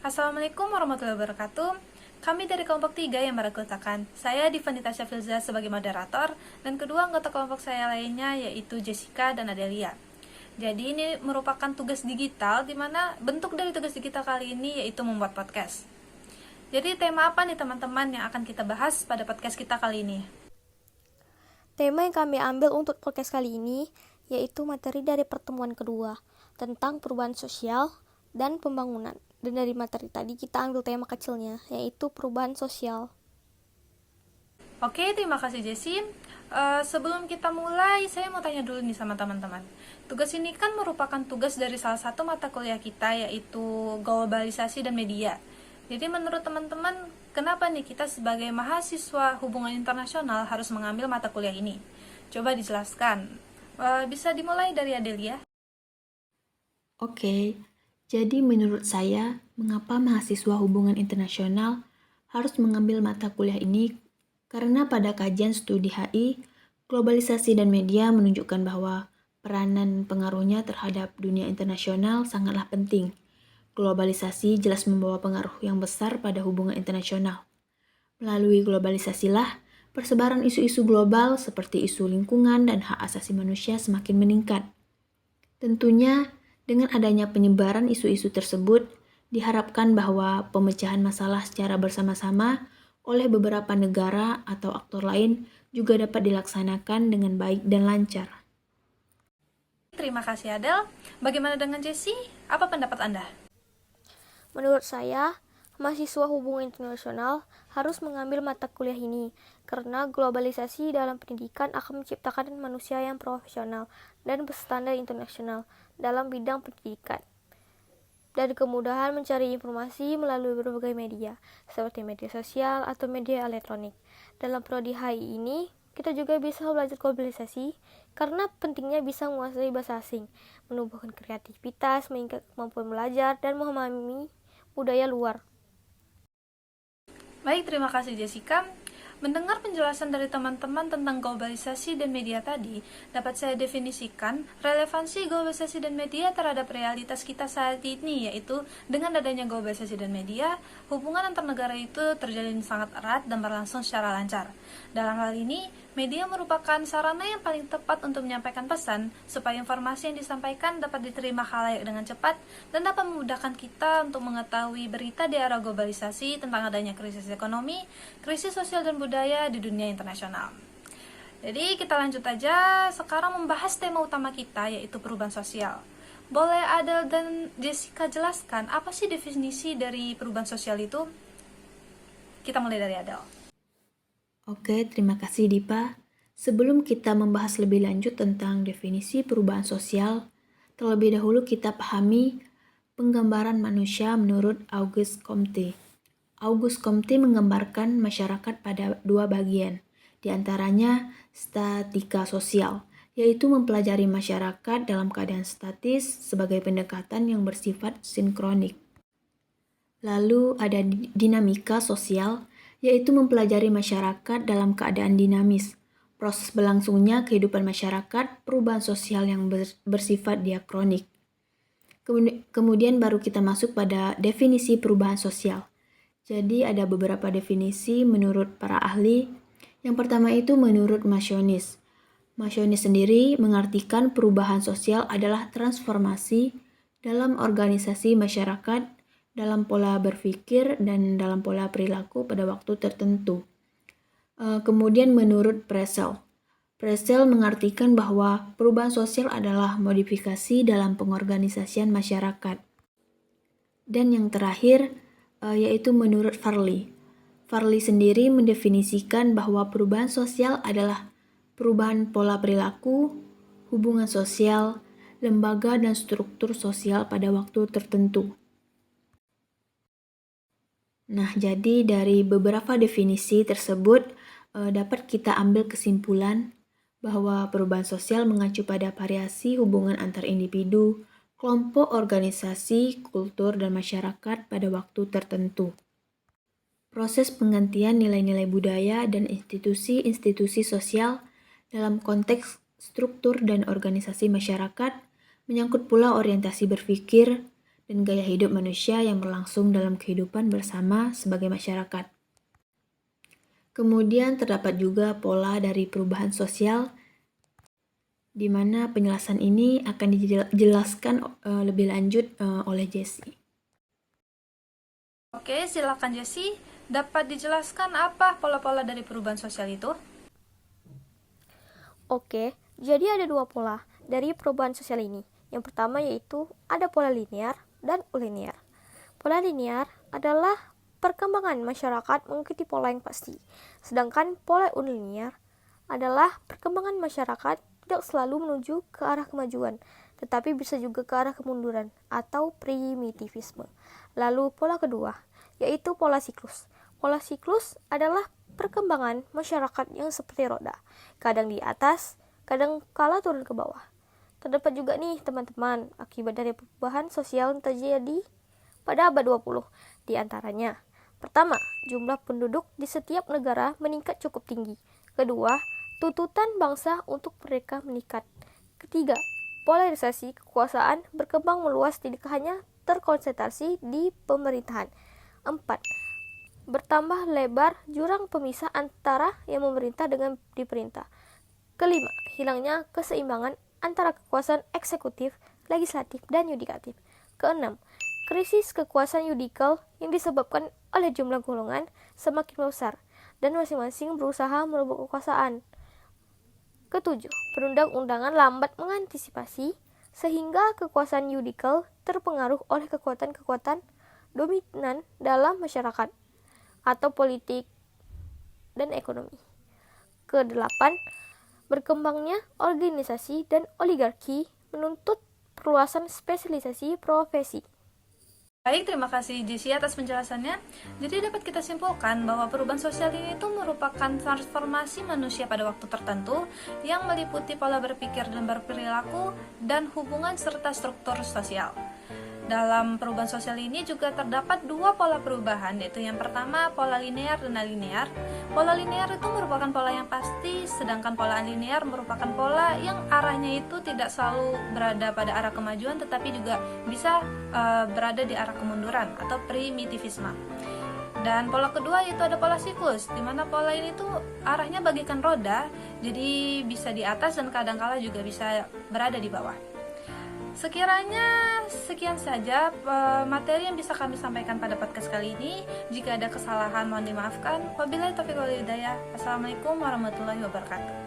Assalamualaikum warahmatullahi wabarakatuh. Kami dari kelompok 3 yang beranggotakan saya Divanita Syafilza sebagai moderator dan kedua anggota kelompok saya lainnya yaitu Jessica dan Adelia. Jadi ini merupakan tugas digital di mana bentuk dari tugas digital kali ini yaitu membuat podcast. Jadi tema apa nih teman-teman yang akan kita bahas pada podcast kita kali ini? Tema yang kami ambil untuk podcast kali ini yaitu materi dari pertemuan kedua tentang perubahan sosial dan pembangunan. Dan dari materi tadi kita ambil tema kecilnya yaitu perubahan sosial. Oke, terima kasih Jessi. Sebelum kita mulai, saya mau tanya dulu nih sama teman-teman. Tugas ini kan merupakan tugas dari salah satu mata kuliah kita yaitu globalisasi dan media. Jadi menurut teman-teman, kenapa nih kita sebagai mahasiswa hubungan internasional harus mengambil mata kuliah ini? Coba dijelaskan. Bisa dimulai dari Adelia. Oke, jadi menurut saya, mengapa mahasiswa hubungan internasional harus mengambil mata kuliah ini? Karena pada kajian studi HI, globalisasi dan media menunjukkan bahwa peranan pengaruhnya terhadap dunia internasional sangatlah penting. Globalisasi jelas membawa pengaruh yang besar pada hubungan internasional. Melalui globalisasilah, persebaran isu-isu global seperti isu lingkungan dan hak asasi manusia semakin meningkat. Tentunya, dengan adanya penyebaran isu-isu tersebut, diharapkan bahwa pemecahan masalah secara bersama-sama oleh beberapa negara atau aktor lain juga dapat dilaksanakan dengan baik dan lancar. Terima kasih Adel. Bagaimana dengan Jessi? Apa pendapat Anda? Menurut saya, mahasiswa hubungan internasional harus mengambil mata kuliah ini karena globalisasi dalam pendidikan akan menciptakan manusia yang profesional dan berstandar internasional dalam bidang pendidikan dan kemudahan mencari informasi melalui berbagai media seperti media sosial atau media elektronik. Dalam prodi HI ini, kita juga bisa belajar globalisasi karena pentingnya bisa menguasai bahasa asing, menumbuhkan kreativitas, meningkatkan kemampuan belajar, dan memahami budaya luar. Baik, terima kasih Jessica. Mendengar penjelasan dari teman-teman tentang globalisasi dan media tadi, dapat saya definisikan relevansi globalisasi dan media terhadap realitas kita saat ini, yaitu dengan adanya globalisasi dan media, hubungan antar negara itu terjalin sangat erat dan berlangsung secara lancar. Dalam hal ini, media merupakan sarana yang paling tepat untuk menyampaikan pesan, supaya informasi yang disampaikan dapat diterima khalayak dengan cepat dan dapat memudahkan kita untuk mengetahui berita di era globalisasi tentang adanya krisis ekonomi, krisis sosial dan budaya di dunia internasional. Jadi kita lanjut aja sekarang membahas tema utama kita yaitu perubahan sosial. Boleh Adel dan Jessica jelaskan apa sih definisi dari perubahan sosial itu? Kita mulai dari Adel. Oke, terima kasih Dipa. Sebelum kita membahas lebih lanjut tentang definisi perubahan sosial, terlebih dahulu kita pahami penggambaran manusia menurut Auguste Comte. Auguste Comte menggambarkan masyarakat pada dua bagian, di antaranya statika sosial, yaitu mempelajari masyarakat dalam keadaan statis sebagai pendekatan yang bersifat sinkronik. Lalu ada dinamika sosial, yaitu mempelajari masyarakat dalam keadaan dinamis. Proses berlangsungnya kehidupan masyarakat, perubahan sosial yang bersifat diakronik. Kemudian baru kita masuk pada definisi perubahan sosial. Jadi ada beberapa definisi menurut para ahli. Yang pertama itu menurut Masyonis. Masyonis sendiri mengartikan perubahan sosial adalah transformasi dalam organisasi masyarakat, dalam pola berpikir, dan dalam pola perilaku pada waktu tertentu. Kemudian menurut Presel. Presel mengartikan bahwa perubahan sosial adalah modifikasi dalam pengorganisasian masyarakat. Dan yang terakhir, yaitu menurut Farley. Farley sendiri mendefinisikan bahwa perubahan sosial adalah perubahan pola perilaku, hubungan sosial, lembaga dan struktur sosial pada waktu tertentu. Nah, jadi dari beberapa definisi tersebut dapat kita ambil kesimpulan bahwa perubahan sosial mengacu pada variasi hubungan antar individu, kelompok, organisasi, kultur, dan masyarakat pada waktu tertentu. Proses penggantian nilai-nilai budaya dan institusi-institusi sosial dalam konteks struktur dan organisasi masyarakat menyangkut pula orientasi berpikir dan gaya hidup manusia yang berlangsung dalam kehidupan bersama sebagai masyarakat. Kemudian terdapat juga pola dari perubahan sosial, di mana penjelasan ini akan dijelaskan lebih lanjut oleh Jessie. Oke, silakan Jessie. Dapat dijelaskan apa pola-pola dari perubahan sosial itu? Oke, jadi ada dua pola dari perubahan sosial ini. Yang pertama yaitu ada pola linear dan linear. Pola linear adalah perkembangan masyarakat mengikuti pola yang pasti. Sedangkan pola unlinear adalah perkembangan masyarakat tidak selalu menuju ke arah kemajuan, tetapi bisa juga ke arah kemunduran atau primitivisme. Lalu pola kedua, yaitu pola siklus. Pola siklus adalah perkembangan masyarakat yang seperti roda, kadang di atas, kadang kala turun ke bawah. Terdapat juga nih teman-teman akibat dari perubahan sosial yang terjadi pada abad 20. Di antaranya, pertama, jumlah penduduk di setiap negara meningkat cukup tinggi. Kedua, tuntutan bangsa untuk mereka meningkat. Ketiga, polarisasi kekuasaan berkembang meluas tidak hanya terkonsentrasi di pemerintahan. 4. Bertambah lebar jurang pemisah antara yang memerintah dengan diperintah. Kelima, hilangnya keseimbangan antara kekuasaan eksekutif, legislatif, dan yudikatif. Keenam, krisis kekuasaan yudikal yang disebabkan oleh jumlah golongan semakin besar dan masing-masing berusaha merebut kekuasaan. Ketujuh, perundang-undangan lambat mengantisipasi sehingga kekuasaan yudikal terpengaruh oleh kekuatan-kekuatan dominan dalam masyarakat atau politik dan ekonomi. Kedelapan, berkembangnya organisasi dan oligarki menuntut perluasan spesialisasi profesi. Baik, terima kasih Jessie atas penjelasannya. Jadi dapat kita simpulkan bahwa perubahan sosial ini itu merupakan transformasi manusia pada waktu tertentu yang meliputi pola berpikir dan berperilaku dan hubungan serta struktur sosial. Dalam perubahan sosial ini juga terdapat dua pola perubahan, yaitu yang pertama pola linear dan alinear. Pola linear itu merupakan pola yang pasti, sedangkan pola alinear merupakan pola yang arahnya itu tidak selalu berada pada arah kemajuan, tetapi juga bisa berada di arah kemunduran atau primitivisme. Dan pola kedua yaitu ada pola siklus, di mana pola ini tuh arahnya bagaikan roda, jadi bisa di atas dan kadangkala juga bisa berada di bawah. Sekiranya sekian saja materi yang bisa kami sampaikan pada podcast kali ini. Jika ada kesalahan mohon dimaafkan. Wabillahi taufiq wal hidayah. Assalamualaikum warahmatullahi wabarakatuh.